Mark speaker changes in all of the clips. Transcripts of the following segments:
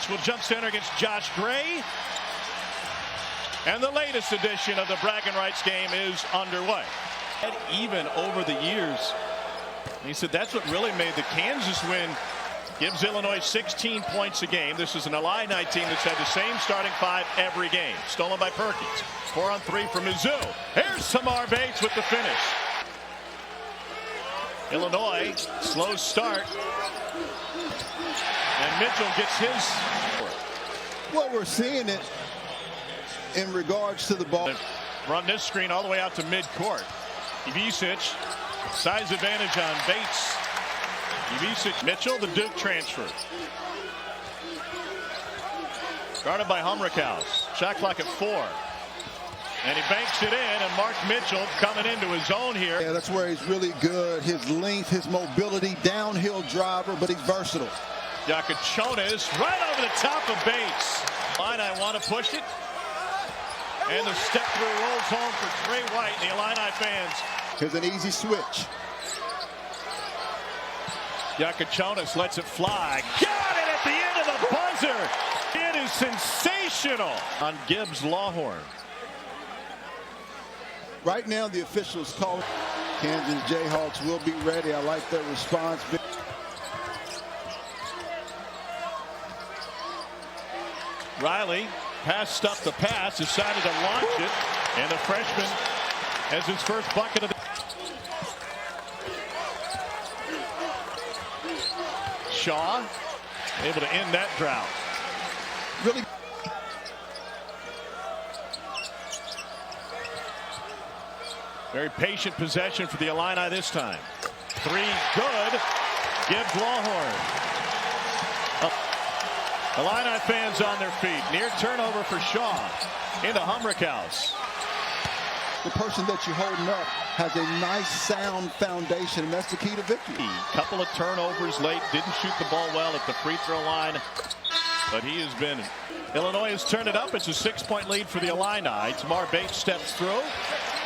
Speaker 1: Bates will jump center against Josh Gray. And the latest edition of the bragging rights game is underway. And even over the years, he said that's what really made the Kansas win. Gives Illinois 16 points a game. This is an Illini team that's had the same starting five every game. Stolen by Perkins. 4-on-3 for Mizzou. Here's Tamar Bates with the finish. Illinois, slow start. And Mitchell gets his.
Speaker 2: Well, we're seeing it in regards to the ball.
Speaker 1: Run this screen all the way out to midcourt. Ivisic, size advantage on Bates. Ivisic, Mitchell, the Duke transfer. Guarded by Humrickhouse. Shot clock at 4. And he banks it in, and Mark Mitchell coming into his own here.
Speaker 2: Yeah, that's where he's really good. His length, his mobility, downhill driver, but he's versatile.
Speaker 1: Yakachonis right over the top of Bates. Illini want to push it. And the step through rolls home for Trey White and the Illini fans.
Speaker 2: Here's an easy switch.
Speaker 1: Yakachonis lets it fly. Got it at the end of the buzzer. It is sensational on Gibbs Lawhorn.
Speaker 2: Right now, the officials call it. Kansas Jayhawks will be ready. I like their response.
Speaker 1: Riley passed up the pass, decided to launch it, and the freshman has his first bucket of the. Shaw able to end that drought.
Speaker 2: Really.
Speaker 1: Very patient possession for the Illini this time. 3 good. Gibbs Lawhorn. Illini fans on their feet. Near turnover for Shaw. Into Humrickhouse.
Speaker 2: The person that you're holding up has a nice sound foundation, and that's the key to victory.
Speaker 1: Couple of turnovers late. Didn't shoot the ball well at the free throw line. But he has been. Illinois has turned it up. It's a 6-point lead for the Illini. Tamar Bates steps through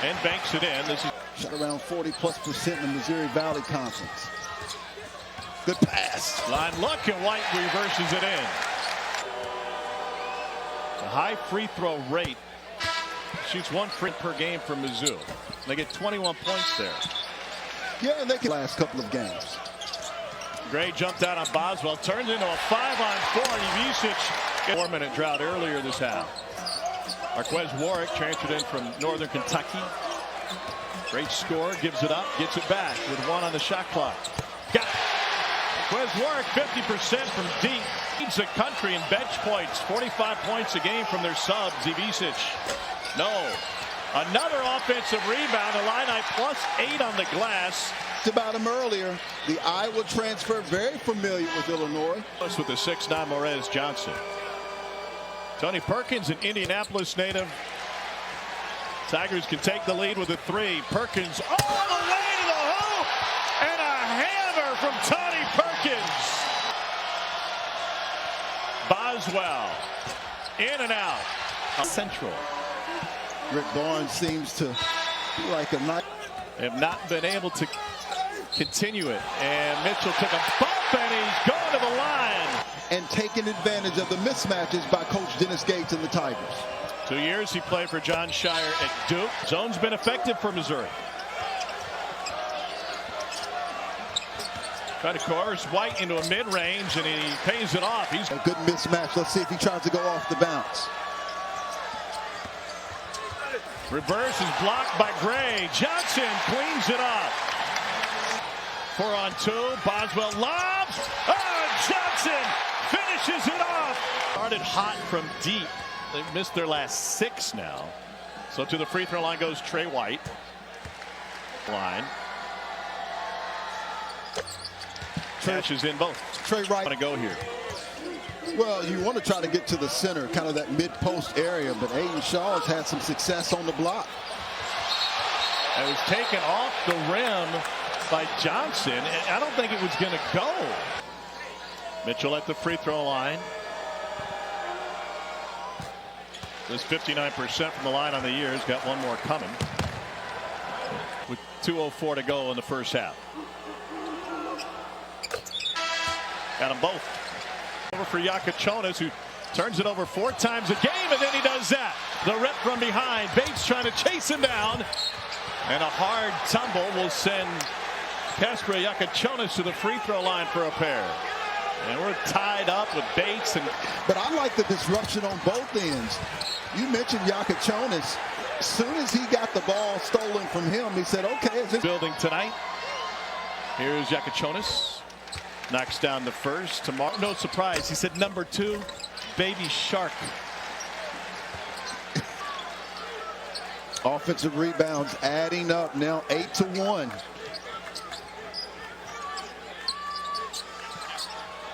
Speaker 1: and banks it in. This is
Speaker 2: shot around 40+% in the Missouri Valley Conference. Good pass.
Speaker 1: Line look, and White reverses it in. A high free throw rate. Shoots 1 free per game for Mizzou. They get 21 points there.
Speaker 2: Yeah, they can last couple of games.
Speaker 1: Gray jumped out on Boswell. Turns into a 5-on-4. And Ivisic, 4-minute drought earlier this half. Marquez Warwick transferred in from Northern Kentucky. Great score. Gives it up. Gets it back with 1 on the shot clock. Got it. Marquez Warwick 50% from deep. Leads the country in bench points. 45 points a game from their subs. Ivisic. No. Another offensive rebound. Illini +8 on the glass.
Speaker 2: About him earlier. The Iowa transfer, very familiar with Illinois.
Speaker 1: With the 6'9" Morez Johnson. Tony Perkins, an Indianapolis native. Tigers can take the lead with a 3. Perkins all the way to the hoop. And a hammer from Tony Perkins. Boswell in and out. Central.
Speaker 2: Rick Barnes seems to be like a nice.
Speaker 1: Have not been able to continue it. And Mitchell took a bump and he's going to the line.
Speaker 2: And taking advantage of the mismatches by Coach Dennis Gates and the Tigers.
Speaker 1: 2 years he played for John Shire at Duke. Zone's been effective for Missouri. Try to coerce White into a mid-range, and he pays it off. He's
Speaker 2: a good mismatch. Let's see if he tries to go off the bounce.
Speaker 1: Reverse is blocked by Gray. Johnson cleans it up. 4-on-2. Boswell lobs. Oh, Johnson finishes it off. Started hot from deep. They've missed their last 6 now. So to the free throw line goes Trey White. Line. Catches in both.
Speaker 2: Trey White.
Speaker 1: Want to go here.
Speaker 2: Well, you want to try to get to the center, kind of that mid-post area, but Aiden Shaw has had some success on the block.
Speaker 1: It was taken off the rim by Johnson, and I don't think it was going to go. Mitchell at the free throw line. This 59% from the line on the year. He's got one more coming. With 2:04 to go in the first half. Got them both. Over for Yakachonis, who turns it over 4 times a game, and then he does that. The rip from behind. Bates trying to chase him down. And a hard tumble will send Kasper Yakachonis to the free throw line for a pair. And we're tied up with Bates.
Speaker 2: But I like the disruption on both ends. You mentioned Yakachonis. As soon as he got the ball stolen from him, he said, okay. Is this
Speaker 1: building tonight? Here's Yakachonis. Knocks down the first. Tomorrow, no surprise. He said number 2, Baby Shark.
Speaker 2: Offensive rebounds adding up now 8-1.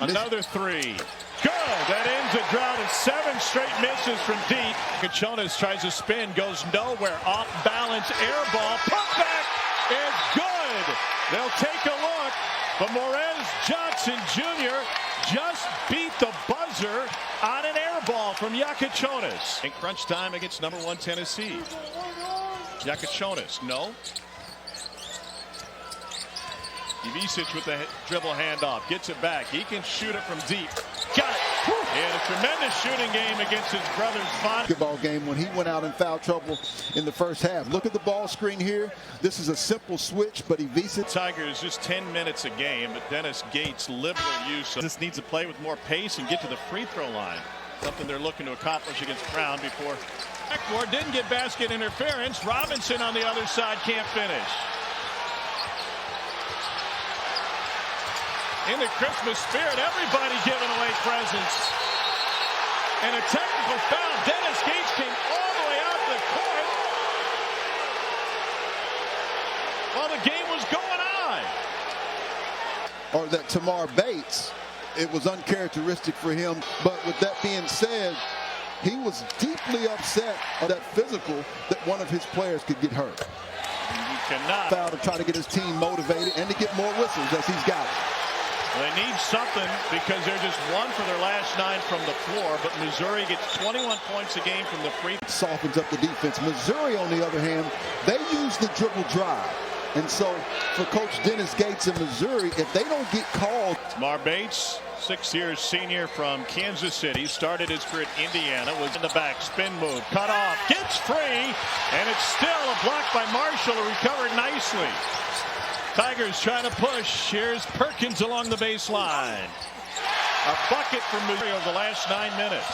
Speaker 1: Another 3. Good. That ends a drought of 7 straight misses from deep. Yakachonis tries to spin, goes nowhere. Off balance, air ball. Putback is good. They'll take a look. But Morez Johnson Jr. just beat the buzzer on an air ball from Yakachonis. In crunch time against number 1 Tennessee. Yakachonis, no. Ivisic with the dribble handoff, gets it back. He can shoot it from deep. Got it. And a tremendous shooting game against his brother's
Speaker 2: basketball game when he went out in foul trouble in the first half. Look at the ball screen here. This is a simple switch, but Ivisic.
Speaker 1: Tigers just 10 minutes a game, but Dennis Gates liberal use. This needs to play with more pace and get to the free throw line. Something they're looking to accomplish against Brown before. Backboard didn't get basket interference. Robinson on the other side can't finish. In the Christmas spirit, everybody giving away presents. And a technical foul. Dennis Gates came all the way out the court while the game was going on.
Speaker 2: Or that Tamar Bates, it was uncharacteristic for him. But with that being said, he was deeply upset at that physical that one of his players could get hurt.
Speaker 1: You cannot.
Speaker 2: Foul to try to get his team motivated and to get more whistles as he's got it.
Speaker 1: Well, they need something because they're just 1 for their last 9 from the floor, but Missouri gets 21 points a game from the free.
Speaker 2: Softens up the defense. Missouri, on the other hand, they use the dribble drive. And so for Coach Dennis Gates in Missouri, if they don't get called.
Speaker 1: Tamar Bates, 6-year senior from Kansas City, started his career at Indiana, was in the back, spin move, cut off, gets free, and it's still a block by Marshall, who recovered nicely. Tigers trying to push. Here's Perkins along the baseline. A bucket from Missouri over the last 9 minutes.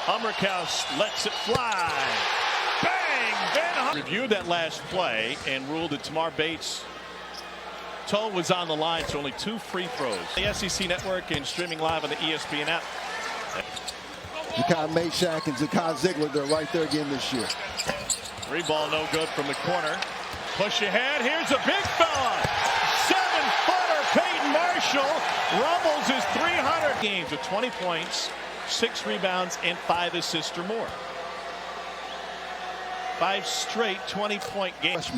Speaker 1: Hummerkaus lets it fly. Bang! Ben reviewed that last play and ruled that Tamar Bates' toe was on the line, so only 2 free throws. The SEC Network and streaming live on the ESPN app.
Speaker 2: Zakai Mayshak and Zakai Ziegler, they're right there again this year.
Speaker 1: 3 ball no good from the corner. Push ahead. Here's a big fella. 7-footer Peyton Marshall rumbles his 300 games with 20 points, 6 rebounds, and 5 assists or more. 5 straight 20-point games.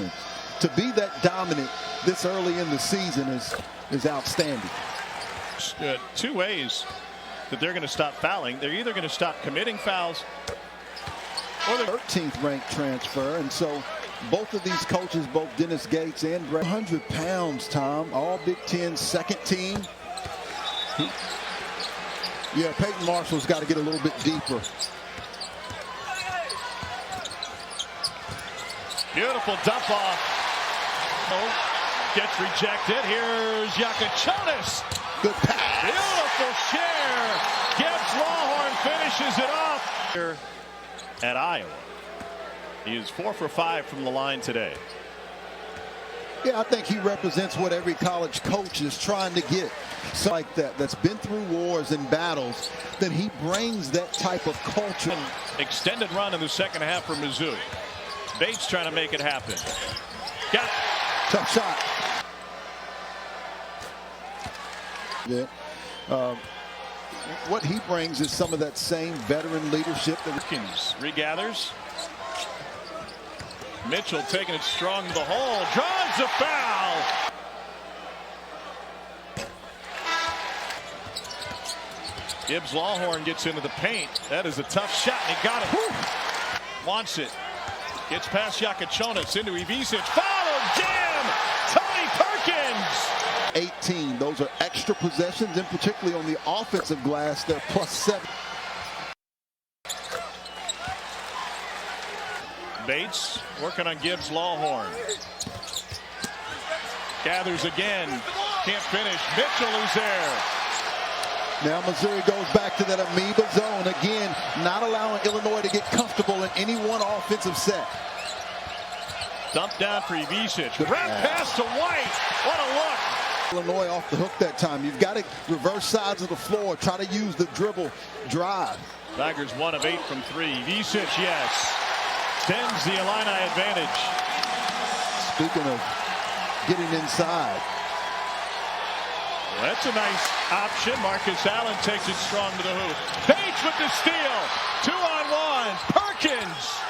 Speaker 2: To be that dominant this early in the season is outstanding.
Speaker 1: 2 ways that they're going to stop fouling. They're either going to stop committing fouls or the
Speaker 2: 13th ranked transfer, and so both of these coaches, both Dennis Gates and 100 pounds, Tom, all Big Ten second team. Yeah, Peyton Marshall's got to get a little bit deeper.
Speaker 1: Beautiful dump off. Oh, gets rejected. Here's Yakachonis.
Speaker 2: Good pass.
Speaker 1: Beautiful share. Gibbs Lawhorn finishes it off. Here at Iowa. He is 4 for 5 from the line today.
Speaker 2: Yeah, I think he represents what every college coach is trying to get. So like that's been through wars and battles, then he brings that type of culture.
Speaker 1: An extended run in the second half for Mizzou. Bates trying to make it happen. Got it.
Speaker 2: Tough shot. Yeah. What he brings is some of that same veteran leadership.
Speaker 1: Perkins regathers. Mitchell taking it strong to the hole. Draws the foul. Gibbs Lawhorn gets into the paint. That is a tough shot, and he got it. Whew. Wants it. Gets past Yakachonis into Ivisic. Foul jam. Tony Perkins.
Speaker 2: 18. Those are extra possessions, and particularly on the offensive glass, they're +7.
Speaker 1: Bates working on Gibbs Lawhorn. Gathers again. Can't finish. Mitchell is there.
Speaker 2: Now Missouri goes back to that amoeba zone again, not allowing Illinois to get comfortable in any one offensive set.
Speaker 1: Dumped down for Ivisic. Grab pass to White. What a look.
Speaker 2: Illinois off the hook that time. You've got to reverse sides of the floor. Try to use the dribble drive.
Speaker 1: Tigers 1 of 8 from 3. Ivisic, yes. Extends the Illini advantage.
Speaker 2: Speaking of getting inside.
Speaker 1: Well, that's a nice option. Marcus Allen takes it strong to the hoop. Bates with the steal. 2-on-1. Perkins.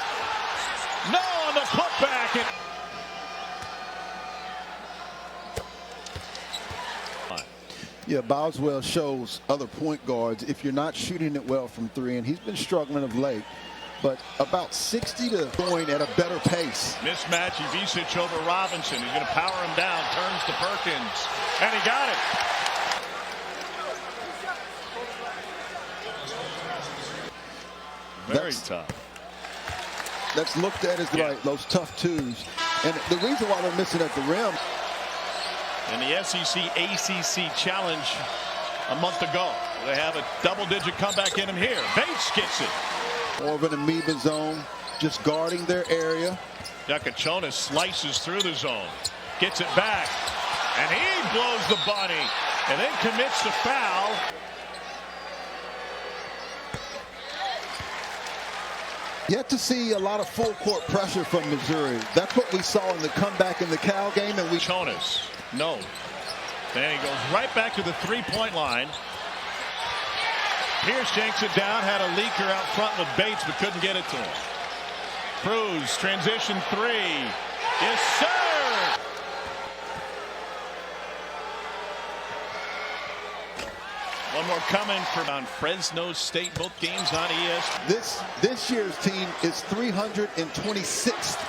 Speaker 1: No on the putback.
Speaker 2: Yeah, Boswell shows other point guards if you're not shooting it well from 3, and he's been struggling of late. But about 60 to point at a better pace.
Speaker 1: Mismatch, Ivisic over Robinson. He's going to power him down. Turns to Perkins. And he got it. Very tough.
Speaker 2: That's looked at as right, those tough twos. And the reason why they're missing at the rim.
Speaker 1: In the SEC ACC Challenge a month ago, they have a double-digit comeback in him here. Bates gets it.
Speaker 2: More of an amoeba zone, just guarding their area.
Speaker 1: Yakachonis slices through the zone, gets it back, and he blows the bunny, and then commits the foul.
Speaker 2: Yet to see a lot of full court pressure from Missouri. That's what we saw in the comeback in the Cal game, and
Speaker 1: Jonas, no. Then he goes right back to the three-point line. Pierce yanks it down, had a leaker out front with Bates, but couldn't get it to him. Cruz, transition 3. Yes, sir! One more coming on Fresno State, both games on ESPN.
Speaker 2: This year's team is 326th.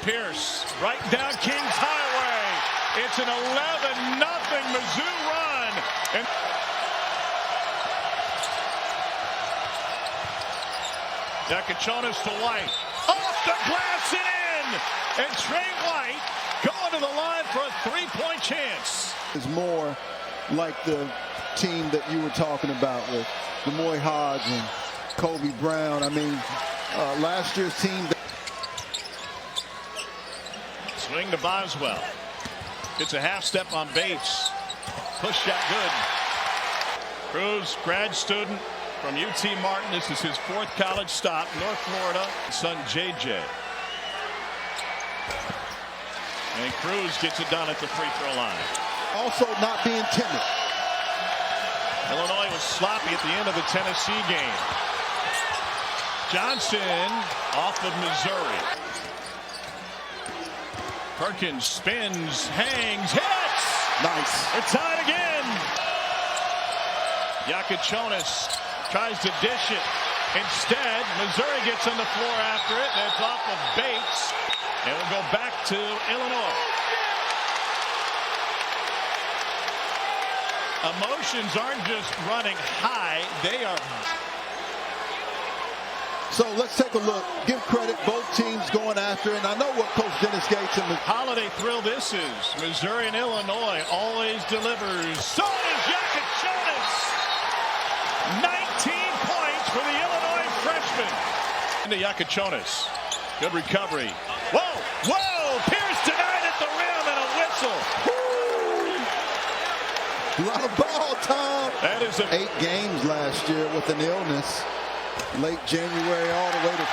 Speaker 1: Pierce, right down Kings Highway. It's an 11-0 Mizzou run. And Yakachonis to White. Off the glass and in! And Trey White going to the line for a three-point chance.
Speaker 2: It's more like the team that you were talking about with Demoy Hodge and Kobe Brown. I mean, last year's team.
Speaker 1: Swing to Boswell. Gets a half step on Bates. Push shot good. Cruz, grad student from UT Martin. This is his 4th college stop. North Florida. Son JJ. And Cruz gets it done at the free throw line.
Speaker 2: Also not being timid.
Speaker 1: Illinois was sloppy at the end of the Tennessee game. Johnson off of Missouri. Perkins spins, hangs, hits!
Speaker 2: Nice.
Speaker 1: They're tied again. Yakachonis tries to dish it. Instead, Missouri gets on the floor after it. That's off of Bates. And we'll go back to Illinois. Emotions aren't just running high, they are.
Speaker 2: So let's take a look. Give credit, both teams going after, and I know what Coach Dennis Gates and
Speaker 1: holiday thrill this is. Missouri and Illinois always delivers. So does Yakachonis. 19 points for the Illinois freshman. Into Yakachonis. Good recovery. Whoa, whoa! Pierce denied at the rim and a whistle.
Speaker 2: A lot of ball time.
Speaker 1: That is
Speaker 2: 8 games last year with an illness. Late January all the way to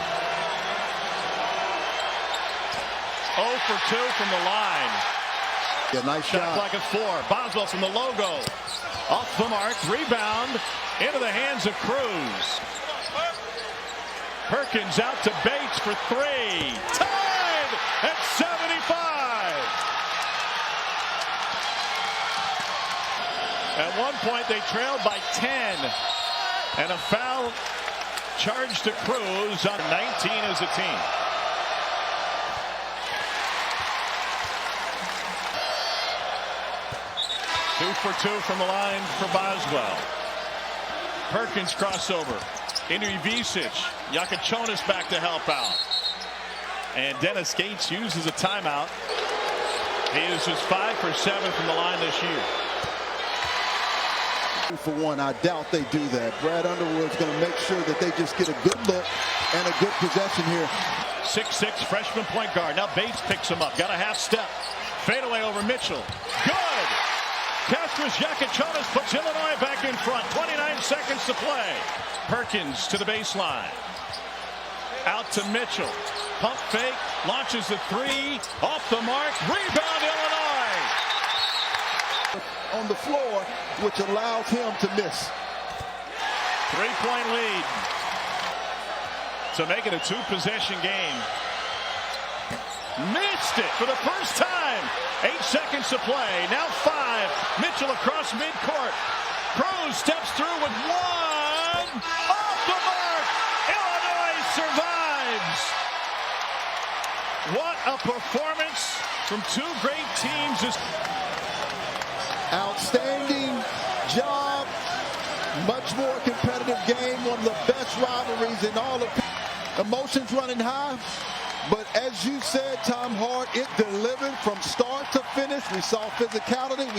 Speaker 1: 0 for 2 from the line.
Speaker 2: Yeah, nice shot.
Speaker 1: Like a 4. Boswell from the logo. Off the mark. Rebound into the hands of Cruz. Perkins out to Bates for 3. Tied at 75. At one point they trailed by 10. And a foul charged to Cruz on 19 as a team. 2 for 2 from the line for Boswell. Perkins crossover into Ivisic. Yakachonis back to help out. And Dennis Gates uses a timeout. He is just 5 for 7 from the line this year.
Speaker 2: For one, I doubt they do that. Brad Underwood's going to make sure that they just get a good look and a good possession here.
Speaker 1: 6'6" freshman point guard. Now Bates picks him up. Got a half step. Fadeaway over Mitchell. Good! Castros Yakachonis puts Illinois back in front. 29 seconds to play. Perkins to the baseline. Out to Mitchell. Pump fake. Launches the three. Off the mark. Rebound Illinois.
Speaker 2: On the floor, which allows him to miss.
Speaker 1: 3-point lead to make it a 2-possession game. Missed it for the first time. 8 seconds to play. Now 5. Mitchell across midcourt. Cruz steps through with 1. Off the mark. Illinois survives. What a performance from 2 great teams.
Speaker 2: Outstanding job. Much more competitive game. One of the best rivalries in all of emotions running high. But as you said, Tom Hart, it delivered from start to finish. We saw physicality.